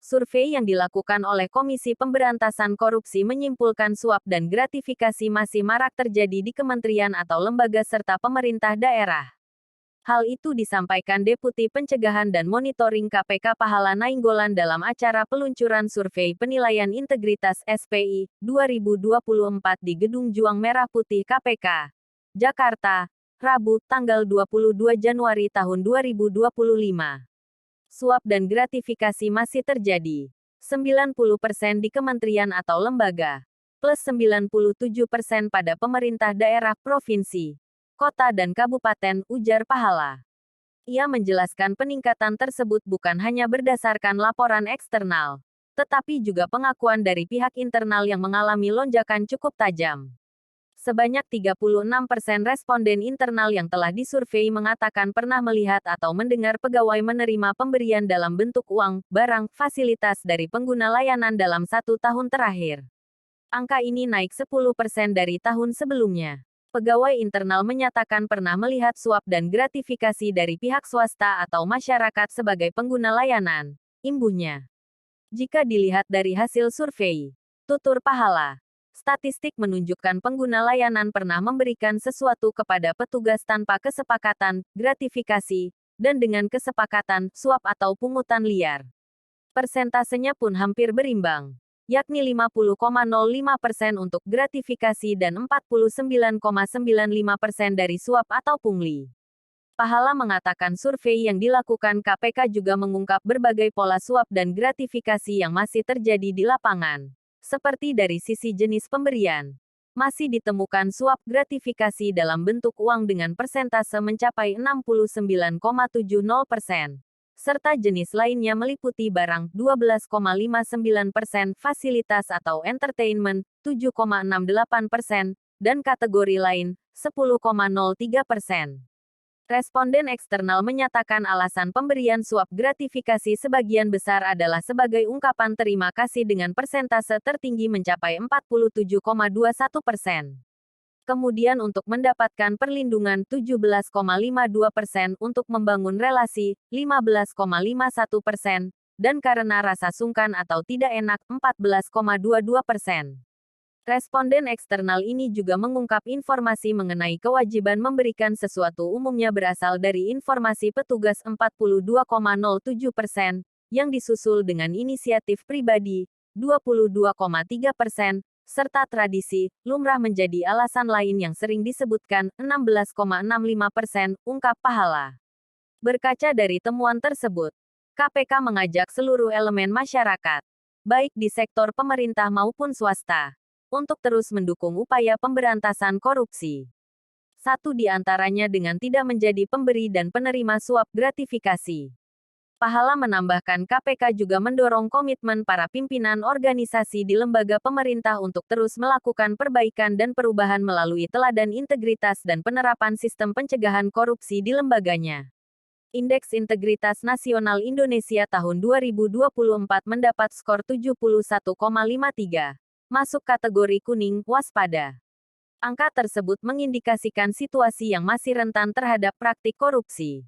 Survei yang dilakukan oleh Komisi Pemberantasan Korupsi menyimpulkan suap dan gratifikasi masih marak terjadi di kementerian atau lembaga serta pemerintah daerah. Hal itu disampaikan Deputi Pencegahan dan Monitoring KPK Pahala Nainggolan dalam acara peluncuran Survei Penilaian Integritas SPI 2024 di Gedung Juang Merah Putih KPK, Jakarta, Rabu, tanggal 22 Januari tahun 2025. Suap dan gratifikasi masih terjadi. 90% di kementerian atau lembaga, plus 97% pada pemerintah daerah, provinsi, kota dan kabupaten, ujar Pahala. Ia menjelaskan peningkatan tersebut bukan hanya berdasarkan laporan eksternal, tetapi juga pengakuan dari pihak internal yang mengalami lonjakan cukup tajam. Sebanyak 36% responden internal yang telah disurvei mengatakan pernah melihat atau mendengar pegawai menerima pemberian dalam bentuk uang, barang, fasilitas dari pengguna layanan dalam 1 tahun terakhir. Angka ini naik 10% dari tahun sebelumnya. Pegawai internal menyatakan pernah melihat suap dan gratifikasi dari pihak swasta atau masyarakat sebagai pengguna layanan, imbuhnya. Jika dilihat dari hasil survei, tutur Pahala, statistik menunjukkan pengguna layanan pernah memberikan sesuatu kepada petugas tanpa kesepakatan, gratifikasi, dan dengan kesepakatan, suap atau pungutan liar. Persentasenya pun hampir berimbang, yakni 50,05% untuk gratifikasi dan 49,95% dari suap atau pungli. Pahala mengatakan survei yang dilakukan KPK juga mengungkap berbagai pola suap dan gratifikasi yang masih terjadi di lapangan. Seperti dari sisi jenis pemberian, masih ditemukan suap gratifikasi dalam bentuk uang dengan persentase mencapai 69,70%, serta jenis lainnya meliputi barang 12,59%, fasilitas atau entertainment 7,68%, dan kategori lain 10,03%. Responden eksternal menyatakan alasan pemberian suap gratifikasi sebagian besar adalah sebagai ungkapan terima kasih dengan persentase tertinggi mencapai 47,21%. Kemudian untuk mendapatkan perlindungan 17,52%, untuk membangun relasi 15,51%, dan karena rasa sungkan atau tidak enak 14,22%. Responden eksternal ini juga mengungkap informasi mengenai kewajiban memberikan sesuatu umumnya berasal dari informasi petugas 42,07%, yang disusul dengan inisiatif pribadi 22,3%, serta tradisi, lumrah menjadi alasan lain yang sering disebutkan 16,65%, ungkap Pahala. Berkaca dari temuan tersebut, KPK mengajak seluruh elemen masyarakat, baik di sektor pemerintah maupun swasta, untuk terus mendukung upaya pemberantasan korupsi. Satu di antaranya dengan tidak menjadi pemberi dan penerima suap gratifikasi. Pahala menambahkan KPK juga mendorong komitmen para pimpinan organisasi di lembaga pemerintah untuk terus melakukan perbaikan dan perubahan melalui teladan integritas dan penerapan sistem pencegahan korupsi di lembaganya. Indeks Integritas Nasional Indonesia tahun 2024 mendapat skor 71,53. Masuk kategori kuning, waspada. Angka tersebut mengindikasikan situasi yang masih rentan terhadap praktik korupsi.